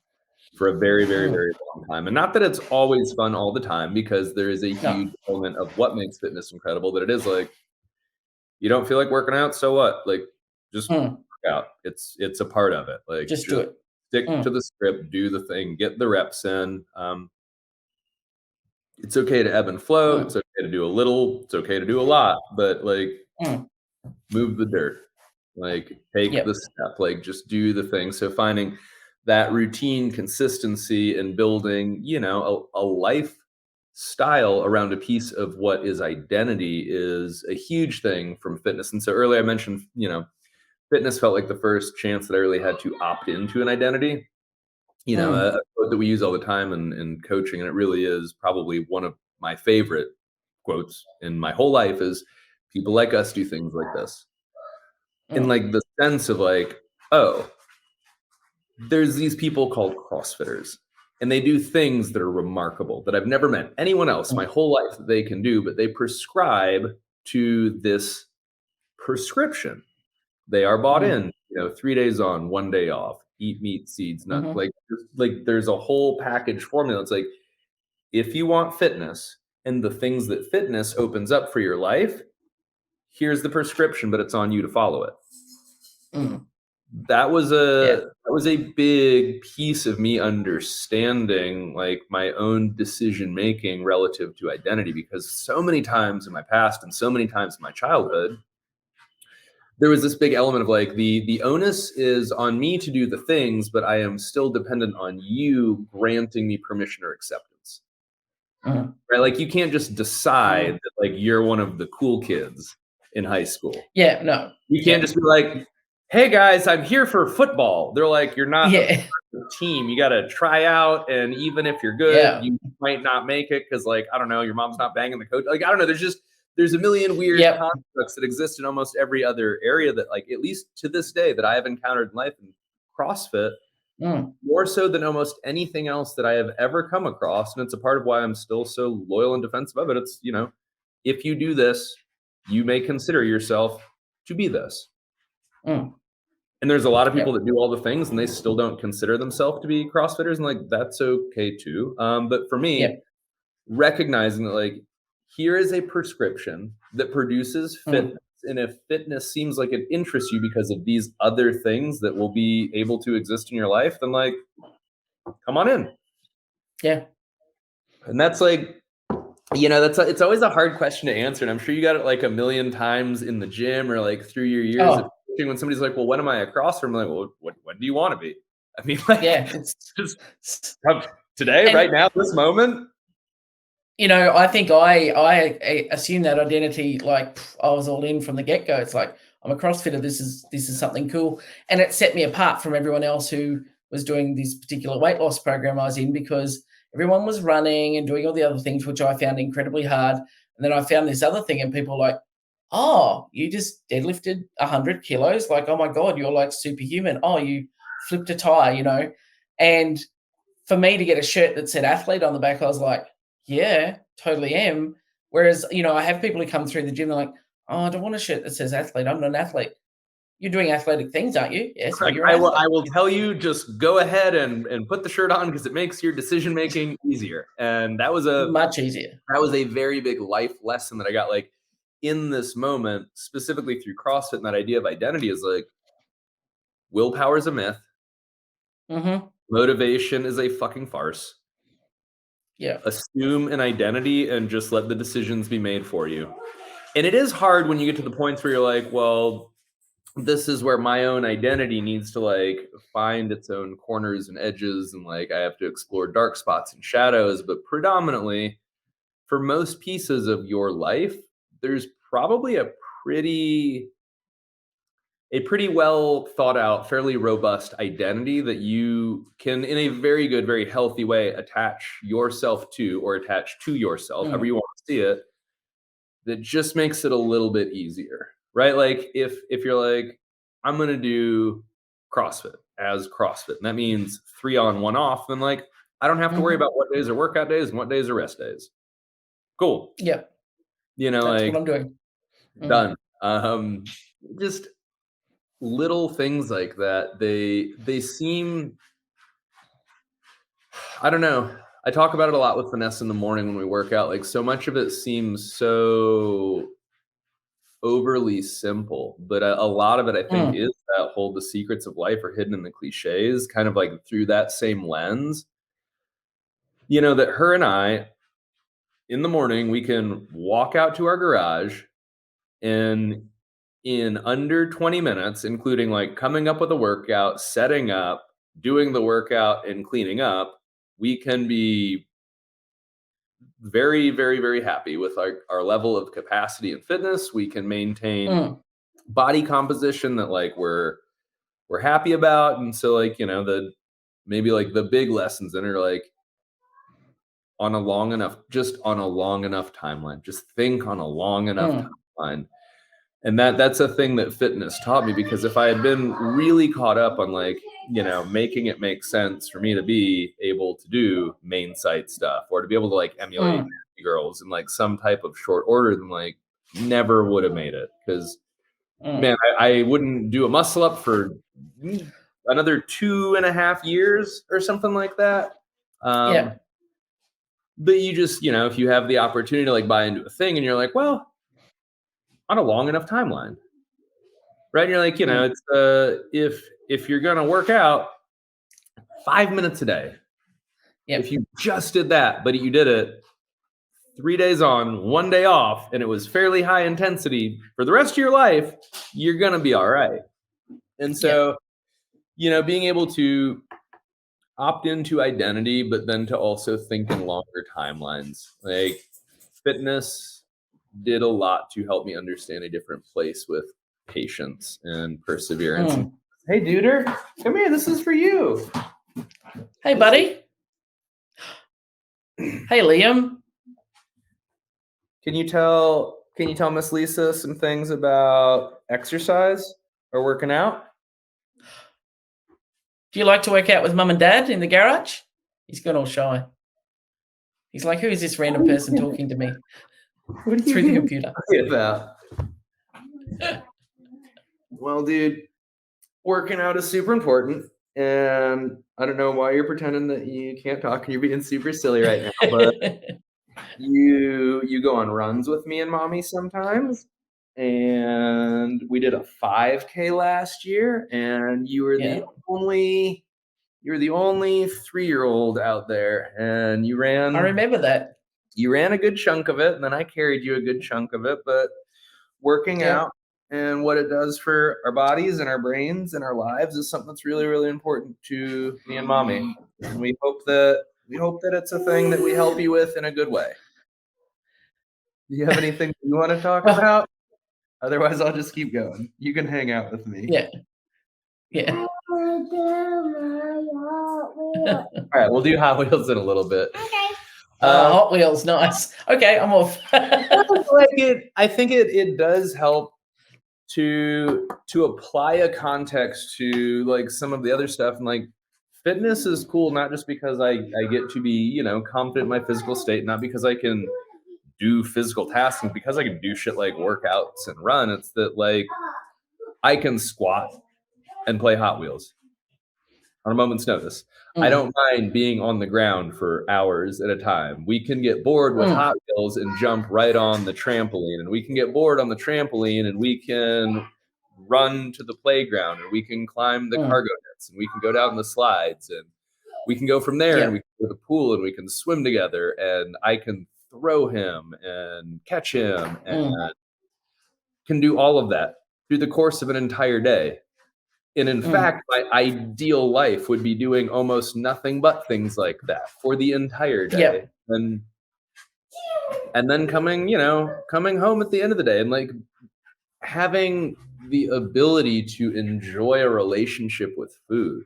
for a very, very, Mm. very long time. And not that it's always fun all the time, because there is a No. huge element of what makes fitness incredible, that it is like, you don't feel like working out, so what? Like, just Mm. work out. It's a part of it. Like, Just do just it. stick to Mm. the script, do the thing, get the reps in. It's okay to ebb and flow. It's Mm. okay to do a little. It's okay to do a lot. But like, Mm. move the dirt. Like, take the Yep. step. Like, just do the thing. So finding that routine consistency and building, a lifestyle around a piece of what is identity is a huge thing from fitness. And so earlier I mentioned, fitness felt like the first chance that I really had to opt into an identity. Mm. A quote that we use all the time in coaching, and it really is probably one of my favorite quotes in my whole life, is people like us do things like this. In Mm. like the sense of like, oh, there's these people called CrossFitters, and they do things that are remarkable that I've never met anyone else my Mm. whole life that they can do, but they prescribe to this prescription. They are bought Mm. in, 3 days on, 1 day off, eat meat, seeds, nuts. Mhm. Like there's a whole package formula. It's like, if you want fitness and the things that fitness opens up for your life, here's the prescription, but it's on you to follow it. Mm. That was Yeah. a big piece of me understanding like my own decision making relative to identity, because so many times in my past and so many times in my childhood, there was this big element of like, the onus is on me to do the things, but I am still dependent on you granting me permission or acceptance. Mm. Right? Like, you can't just decide Mm. that like you're one of the cool kids in high school. Yeah. No. You can't Yeah. just be like, "Hey guys, I'm here for football." They're like, "You're not a part Yeah. of the team. You got to try out, and even if you're good, Yeah. you might not make it because, like, I don't know, your mom's not banging the coach." Like, I don't know. There's a million weird Yep. constructs that exist in almost every other area that, like, at least to this day, that I have encountered in life. And CrossFit, Mm. more so than almost anything else that I have ever come across, and it's a part of why I'm still so loyal and defensive of it. It's, if you do this, you may consider yourself to be this. Mm. And there's a lot of people Yep. that do all the things and they still don't consider themselves to be CrossFitters, and like, that's okay too. But for me, Yep. recognizing that like, here is a prescription that produces Mm. fitness, and if fitness seems like it interests you because of these other things that will be able to exist in your life, then like, come on in. Yeah. And that's like, it's always a hard question to answer, and I'm sure you got it like a million times in the gym or like through your years of Oh, coaching, when somebody's like, "Well, when am I a CrossFitter?" I'm like, "Well, when do you want to be?" I mean, like, yeah. It's just today, right and now, this moment. I think I assumed that identity like I was all in from the get go. It's like I'm a CrossFitter. This is something cool, and it set me apart from everyone else who was doing this particular weight loss program I was in, because everyone was running and doing all the other things, which I found incredibly hard. And then I found this other thing, and people were like, "Oh, you just deadlifted 100 kilos? Like, oh my god, you're like superhuman. Oh, you flipped a tire. And for me to get a shirt that said athlete on the back, I was like, yeah, totally am. Whereas, I have people who come through the gym, they're like, oh, I don't want a shirt that says athlete. I'm not an athlete. You're doing athletic things, aren't you? Yes, well, Like, you're an I athlete. will tell you, just go ahead and put the shirt on, because it makes your decision making easier. And that was a Much easier. very big life lesson that I got. Like, in this moment, specifically through CrossFit and that idea of identity, is like willpower is a myth. Mm-hmm. Motivation is a fucking farce. Yeah. Assume an identity and just let the decisions be made for you. And it is hard when you get to the points where you're like, well, this is where my own identity needs to like find its own corners and edges, and like I have to explore dark spots and shadows. But predominantly, for most pieces of your life, there's probably a pretty well thought out, fairly robust identity that you can, in a very good, very healthy way, attach yourself to, or attach to yourself, however you want to see it. That just makes it a little bit easier, right? Like if you're like, I'm gonna do CrossFit as CrossFit, and that means 3 on, 1 off, then like I don't have to worry about what days are workout days and what days are rest days. Cool. Yeah. You know, That's like what I'm doing. done. Just little things like that. They seem, I don't know. I talk about it a lot with Vanessa in the morning when we work out. Like so much of it seems so overly simple, but a lot of it I think is that whole the secrets of life are hidden in the cliches, kind of like through that same lens. You know, that her and I in the morning we can walk out to our garage, and in under 20 minutes, including like coming up with a workout, setting up, doing the workout, and cleaning up, we can be very, very, very happy with our level of capacity and fitness. We can maintain body composition that like we're happy about. And so like, you know, the maybe like the big lessons in it are like on a long enough timeline. Just think on a long enough timeline. And that's a thing that fitness taught me, because if I had been really caught up on like, you know, making it make sense for me to be able to do main site stuff or to be able to like emulate girls in like some type of short order, then like never would have made it. Because man, I wouldn't do a muscle up for another 2.5 years or something like that. Yeah. But you just, you know, if you have the opportunity to like buy into a thing and you're like, well, on a long enough timeline, right? And you're like, you know, it's if you're gonna work out 5 minutes a day, if you just did that, but you did it 3 days on, 1 day off, and it was fairly high intensity for the rest of your life, you're gonna be all right. And so, you know, being able to opt into identity, but then to also think in longer timelines, like fitness did a lot to help me understand a different place with patience and perseverance. Hey, Duder, come here. This is for you. Hey, buddy. Hey, Liam. Can you tell Miss Lisa some things about exercise or working out? Do you like to work out with mum and dad in the garage? He's got all shy. He's like, who is this random person talking to me through the computer? About? Well, dude, working out is super important. And I don't know why you're pretending that you can't talk and you're being super silly right now, but you go on runs with me and mommy sometimes. And we did a 5K last year, and you were the only 3-year-old out there, and you ran. I remember that. You ran a good chunk of it, and then I carried you a good chunk of it. But working out and what it does for our bodies and our brains and our lives is something that's really, really important to me and mommy. And we hope that it's a thing that we help you with in a good way. Do you have anything you want to talk about? Otherwise, I'll just keep going. You can hang out with me. Yeah. All right, we'll do Hot Wheels in a little bit. Okay. Hot Wheels, nice. Okay, I'm off. I think it does help to apply a context to like some of the other stuff, and like fitness is cool not just because I get to be, you know, confident in my physical state, not because I can do physical tasks, and because I can do shit like workouts and run. It's that like I can squat and play Hot Wheels. on a moment's notice. I don't mind being on the ground for hours at a time. We can get bored with Hot Wheels and jump right on the trampoline, and we can get bored on the trampoline and we can run to the playground, and we can climb the cargo nets, and we can go down the slides, and we can go from there, and we can go to the pool, and we can swim together, and I can throw him and catch him and can do all of that through the course of an entire day. And in fact, my ideal life would be doing almost nothing but things like that for the entire day. And then coming home at the end of the day and like having the ability to enjoy a relationship with food.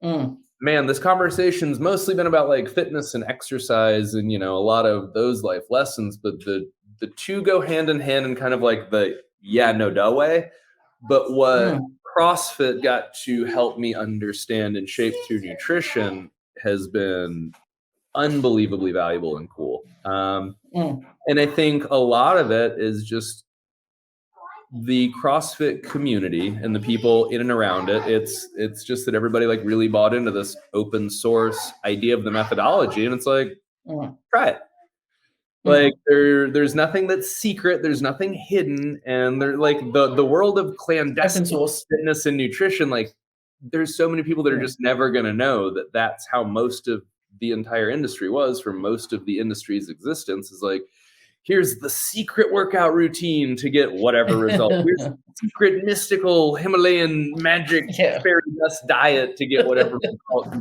Man, this conversation's mostly been about like fitness and exercise and, a lot of those life lessons, but the two go hand in hand in kind of like the no duh way. But what CrossFit got to help me understand and shape through nutrition has been unbelievably valuable and cool. And I think a lot of it is just the CrossFit community and the people in and around it. It's just that everybody like really bought into this open source idea of the methodology, and it's like, try it. Like there's nothing that's secret, there's nothing hidden, and they're like the world of clandestine fitness and nutrition, like there's so many people that are just never going to know that that's how most of the entire industry was for most of the industry's existence, is like, here's the secret workout routine to get whatever result. Here's the secret mystical Himalayan magic fairy dust diet to get whatever result.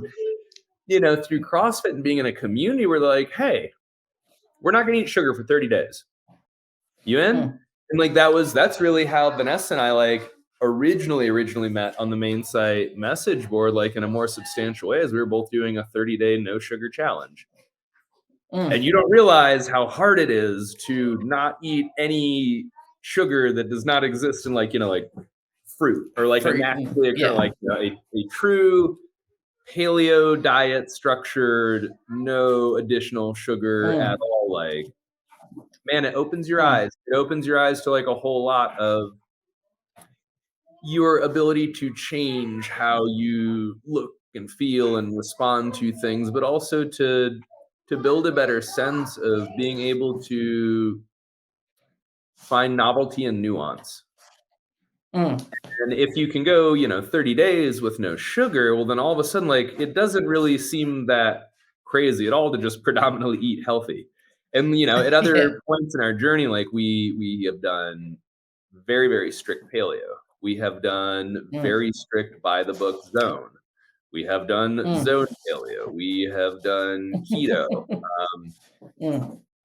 Through CrossFit and being in a community where they're like, hey, we're not going to eat sugar for 30 days. You in? And like that's really how Vanessa and I like originally met on the main site message board, like in a more substantial way, as we were both doing a 30-day no sugar challenge. And you don't realize how hard it is to not eat any sugar that does not exist in like fruit or like a naturally occurring, like a true paleo diet, structured, no additional sugar at all. Like, man, it opens your eyes. It opens your eyes to like a whole lot of your ability to change how you look and feel and respond to things, but also to build a better sense of being able to find novelty and nuance. And if you can go, 30 days with no sugar, well, then all of a sudden, like, it doesn't really seem that crazy at all to just predominantly eat healthy. And, at other points in our journey, like we have done very, very strict paleo. We have done very strict by the book zone. We have done zone paleo. We have done keto.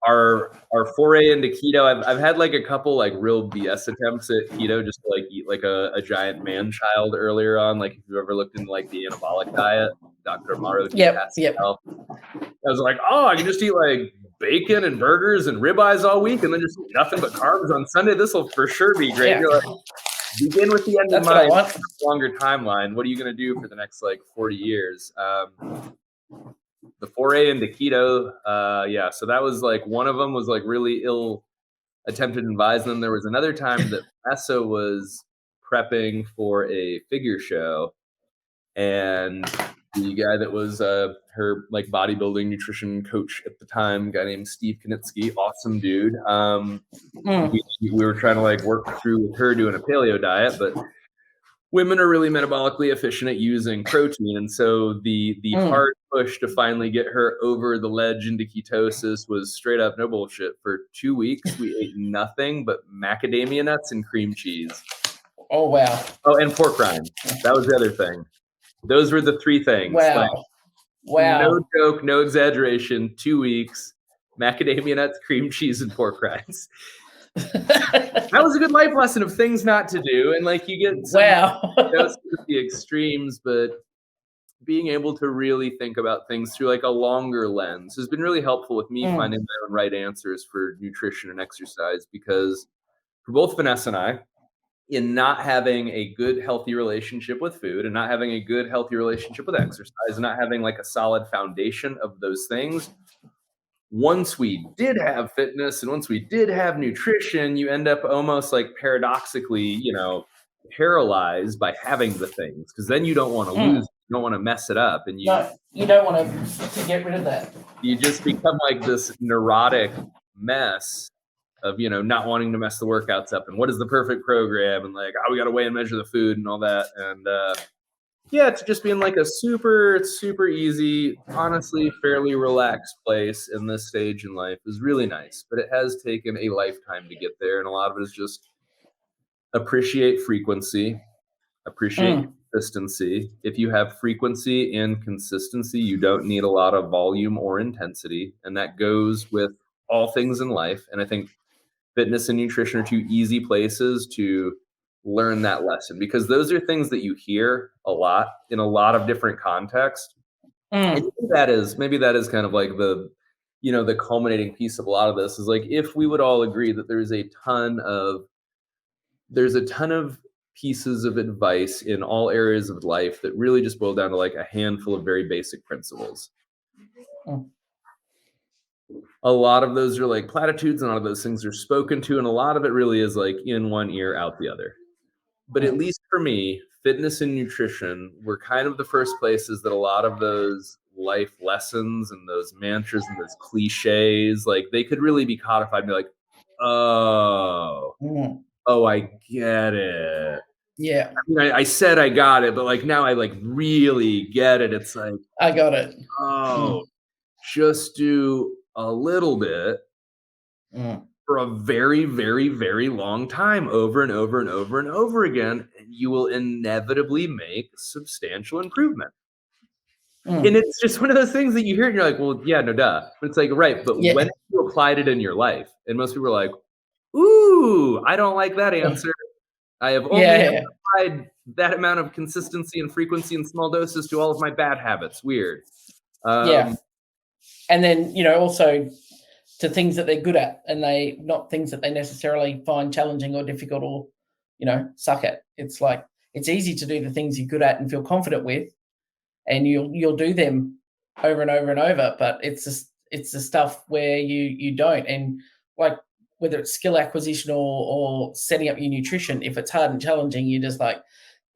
Our foray into keto, I've had like a couple like real BS attempts at keto, just to like eat like a giant man child earlier on. Like if you've ever looked into like the anabolic diet, Dr. Amaro. I was like, oh, I can just eat like bacon and burgers and ribeyes all week and then just eat nothing but carbs on Sunday. This will for sure be great. You're like, begin with the end in mind, longer timeline. What are you going to do for the next like 40 years? The foray into keto, so that was like one of them was like really ill attempted and advised. And then there was another time that Vanessa was prepping for a figure show, and the guy that was her like bodybuilding nutrition coach at the time, a guy named Steve Knitsky, awesome dude. We were trying to like work through with her doing a paleo diet, but women are really metabolically efficient at using protein. And so the hard push to finally get her over the ledge into ketosis was straight up no bullshit. For 2 weeks, we ate nothing but macadamia nuts and cream cheese. Oh, wow. Oh, and pork rinds. That was the other thing. Those were the three things. Wow. Wow. No joke, no exaggeration. 2 weeks, macadamia nuts, cream cheese, and pork rinds. That was a good life lesson of things not to do. And like you get those the extremes, but being able to really think about things through like a longer lens has been really helpful with me finding my own right answers for nutrition and exercise, because for both Vanessa and I, in not having a good, healthy relationship with food and not having a good, healthy relationship with exercise and not having like a solid foundation of those things, once we did have fitness and once we did have nutrition, you end up almost like paradoxically, paralyzed by having the things, because then you don't want to lose You don't want to mess it up, and No, you don't want to get rid of that. you just become like this neurotic mess of not wanting to mess the workouts up, and what is the perfect program, and like, we got to weigh and measure the food and all that. And yeah, to just being like a super easy, honestly fairly relaxed place in this stage in life is really nice. But it has taken a lifetime to get there, and a lot of it is just appreciate frequency, appreciate consistency. If you have frequency and consistency, you don't need a lot of volume or intensity, and that goes with all things in life. And I think fitness and nutrition are two easy places to learn that lesson, because those are things that you hear a lot in a lot of different contexts. And maybe that is kind of like the the culminating piece of a lot of this is like, if we would all agree that there's a ton of pieces of advice in all areas of life that really just boil down to like a handful of very basic principles. A lot of those are like platitudes, and a lot of those things are spoken to, and a lot of it really is like in one ear, out the other. But at least for me, fitness and nutrition were kind of the first places that a lot of those life lessons and those mantras and those cliches, like, they could really be codified and be like, oh, I get it. Yeah. I mean, I said I got it, but like now I like really get it. It's like, I got it. Just do a little bit for a very, very, very long time, over and over and over and over again, and you will inevitably make substantial improvement. And it's just one of those things that you hear and you're like, well, yeah, no duh. But it's like, right, but when you applied it in your life, and most people are like, ooh, I don't like that answer. I have only applied that amount of consistency and frequency in small doses to all of my bad habits. Weird. And then, also to things that they're good at, and they not things that they necessarily find challenging or difficult or, suck at. It's like, it's easy to do the things you're good at and feel confident with, and you'll do them over and over and over. But it's the stuff where you don't. And like, whether it's skill acquisition or setting up your nutrition, if it's hard and challenging, you're just like,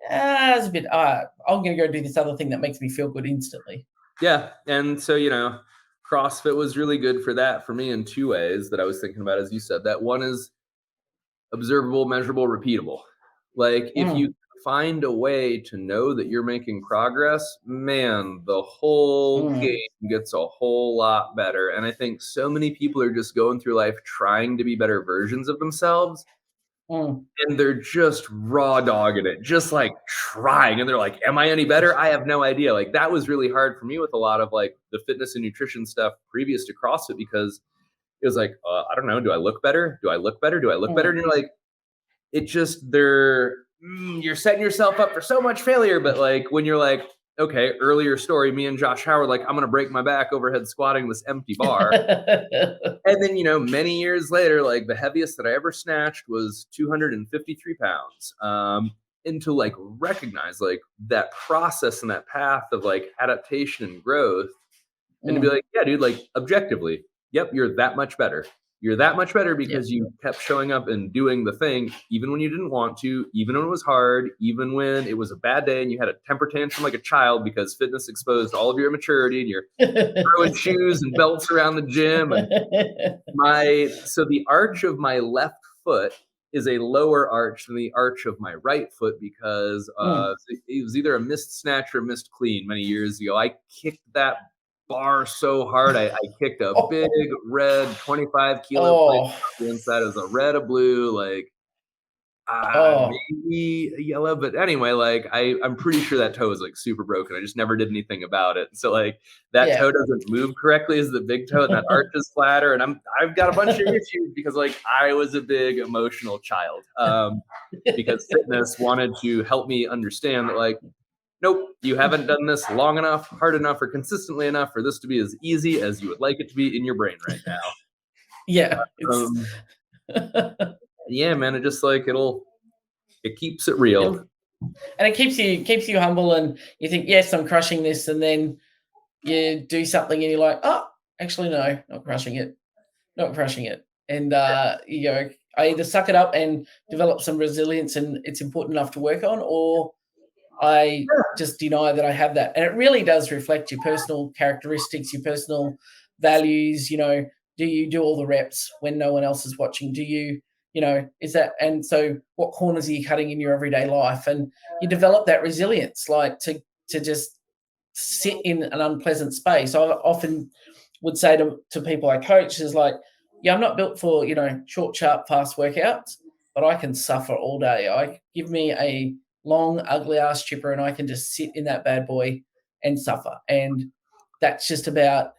it's a bit, I'm going to go do this other thing that makes me feel good instantly. Yeah. And so, CrossFit was really good for that for me in two ways that I was thinking about, as you said. That one is observable, measurable, repeatable. Like, if you find a way to know that you're making progress, man, the whole game gets a whole lot better. And I think so many people are just going through life trying to be better versions of themselves. And they're just raw dogging it, just like trying. And they're like, am I any better? I have no idea. Like, that was really hard for me with a lot of like the fitness and nutrition stuff previous to CrossFit, because it was like, I don't know. Do I look better? Do I look better? Do I look better? And you're like, you're setting yourself up for so much failure. But like, when you're like, okay, earlier story, me and Josh Howard, like, I'm going to break my back overhead squatting this empty bar. And then, many years later, like, the heaviest that I ever snatched was 253 pounds. And to like recognize like that process and that path of like adaptation and growth, and to be like, yeah, dude, like, objectively, yep, you're that much better. You're that much better because you kept showing up and doing the thing, even when you didn't want to, even when it was hard, even when it was a bad day and you had a temper tantrum like a child because fitness exposed all of your immaturity and you're throwing shoes and belts around the gym. And so the arch of my left foot is a lower arch than the arch of my right foot, because it was either a missed snatch or a missed clean many years ago. I kicked that bar so hard, I kicked a big red 25-kilo plate on the inside. It was a red, a blue, like maybe a yellow, but anyway, like, I'm pretty sure that toe is like super broken. I just never did anything about it. So like, that toe doesn't move correctly as the big toe, and that arch is flatter, and I've got a bunch of issues because like I was a big emotional child, because fitness wanted to help me understand that like, nope, you haven't done this long enough, hard enough, or consistently enough for this to be as easy as you would like it to be in your brain right now. Yeah. Yeah, man, it just like, it keeps it real. And it keeps you humble, and you think, yes, I'm crushing this, and then you do something and you're like, oh, actually, no, not crushing it. And you go, I either suck it up and develop some resilience and it's important enough to work on, or I just deny that I have that. And it really does reflect your personal characteristics, your personal values. Do you do all the reps when no one else is watching? Do you, is that, and so what corners are you cutting in your everyday life? And you develop that resilience, like to just sit in an unpleasant space. I often would say to people I coach is like, yeah, I'm not built for, short, sharp, fast workouts, but I can suffer all day. Give me a long, ugly ass chipper and I can just sit in that bad boy and suffer. And that's just about,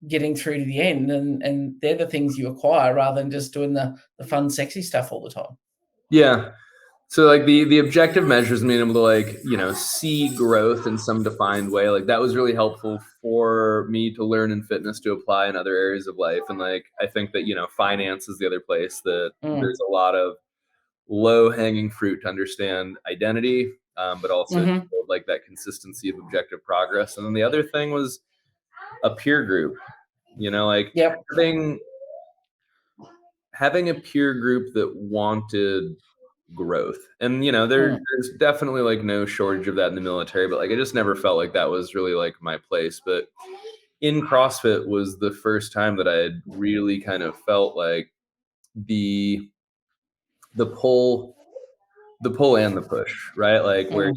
getting through to the end. And they're the things you acquire rather than just doing the fun, sexy stuff all the time. Yeah. So like the objective measures, being able to like, see growth in some defined way, like that was really helpful for me to learn in fitness to apply in other areas of life. And like, I think that, finance is the other place that there's a lot of low hanging fruit to understand identity, but also to build like that consistency of objective progress. And then the other thing was a peer group, like Yep. having a peer group that wanted growth. And there's definitely like no shortage of that in the military, but like I just never felt like that was really like my place. But in CrossFit was the first time that I had really kind of felt like the pull and the push, right? Like where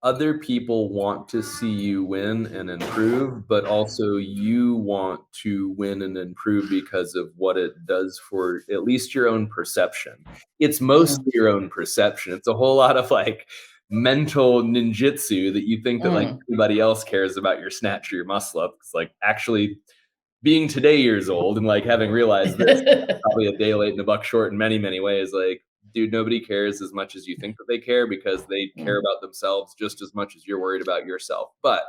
other people want to see you win and improve, but also you want to win and improve because of what it does for at least your own perception. It's mostly your own perception. It's a whole lot of like mental ninjutsu that you think that like everybody else cares about your snatch or your muscle up. It's like actually being today years old and like having realized this probably a day late and a buck short in many, many ways, like, dude, nobody cares as much as you think that they care because they care about themselves just as much as you're worried about yourself. But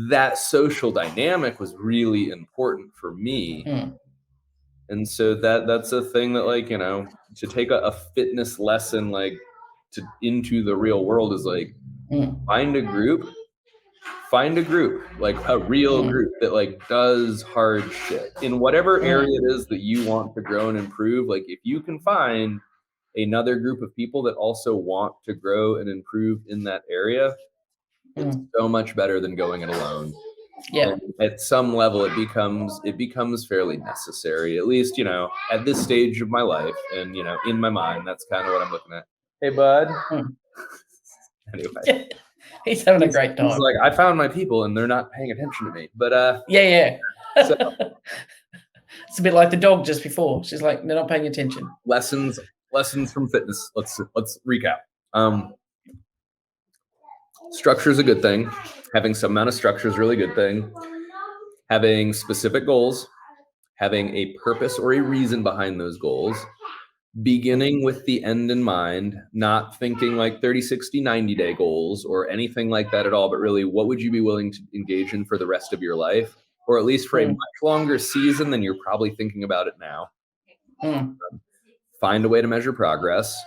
that social dynamic was really important for me. And so that's a thing that like, to take a fitness lesson like into the real world is like find a group, like a real group that like does hard shit in whatever area it is that you want to grow and improve. Like if you can find another group of people that also want to grow and improve in that area, it's so much better than going it alone. And at some level it becomes fairly necessary, at least, at this stage of my life. And, in my mind, that's kind of what I'm looking at. Hey, bud. Anyway. He's having a great time. He's like, I found my people and they're not paying attention to me. But so, it's a bit like the dog just before. She's like, they're not paying attention. Lessons from fitness. Let's recap. Structure is a good thing. Having some amount of structure is a really good thing. Having specific goals, having a purpose or a reason behind those goals, beginning with the end in mind, not thinking like 30, 60, 90-day goals or anything like that at all, but really what would you be willing to engage in for the rest of your life, or at least for a much longer season than you're probably thinking about it now. Find a way to measure progress.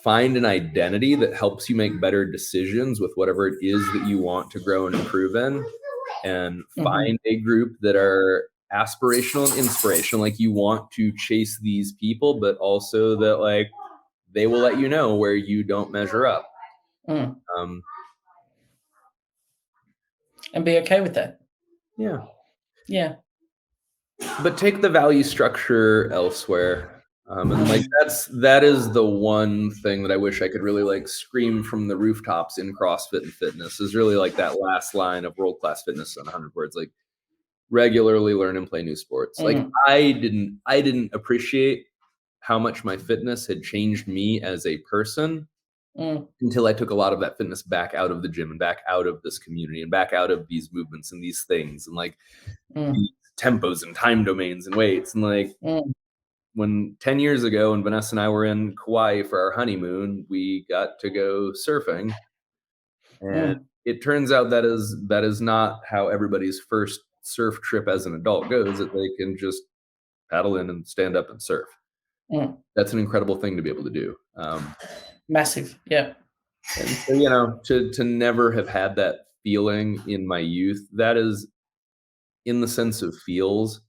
Find an identity that helps you make better decisions with whatever it is that you want to grow and improve in. And find a group that are aspirational and inspirational. Like you want to chase these people, but also that like they will let you know where you don't measure up. And be okay with that. Yeah. But take the value structure elsewhere. And like that is the one thing that I wish I could really like scream from the rooftops in CrossFit and fitness is really like that last line of world-class fitness in 100 words. Like regularly learn and play new sports. Like I didn't appreciate how much my fitness had changed me as a person until I took a lot of that fitness back out of the gym and back out of this community and back out of these movements and these things and like these tempos and time domains and weights. And like when 10 years ago when Vanessa and I were in Kauai for our honeymoon, we got to go surfing. And it turns out that is not how everybody's first surf trip as an adult goes, that they can just paddle in and stand up and surf. That's an incredible thing to be able to do. Massive. Yeah. And so, to never have had that feeling in my youth, that is in the sense of feels.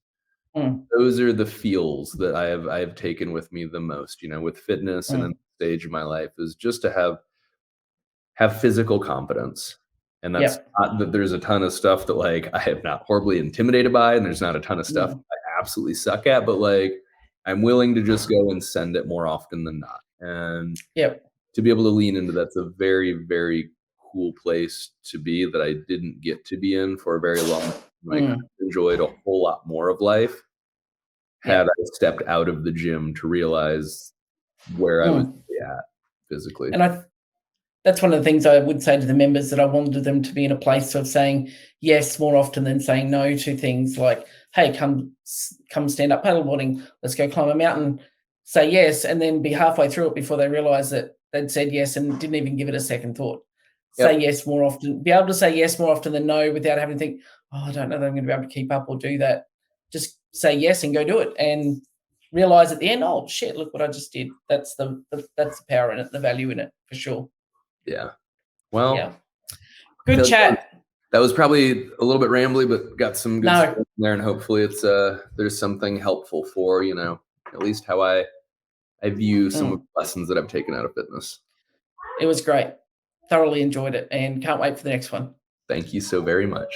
Those are the feels that I have taken with me the most, with fitness and then stage of my life is just to have physical confidence. And that's Yep. not that there's a ton of stuff that like I am not horribly intimidated by, and there's not a ton of stuff Mm. I absolutely suck at, but like I'm willing to just go and send it more often than not. And Yep. to be able to lean into that's a very, very cool place to be that I didn't get to be in for a very long time. I could Mm. have enjoyed a whole lot more of life had Yep. I stepped out of the gym to realize where I was Mm. at physically. And that's one of the things I would say to the members, that I wanted them to be in a place of saying yes more often than saying no to things like, hey, come stand up paddleboarding, let's go climb a mountain, say yes, and then be halfway through it before they realize that they'd said yes and didn't even give it a second thought. Say Yep. yes more often, be able to say yes more often than no without having to think, oh, I don't know that I'm going to be able to keep up or do that. Just say yes and go do it, and realize at the end, oh shit, look what I just did. That's that's the power in it, the value in it, for sure. Yeah. Yeah. Well, I Good feel like chat. that was probably a little bit rambly, but got some good stuff No. in there, and hopefully it's there's something helpful for, at least how I view some of Mm. the lessons that I've taken out of fitness. It was great. Thoroughly enjoyed it and can't wait for the next one. Thank you so very much.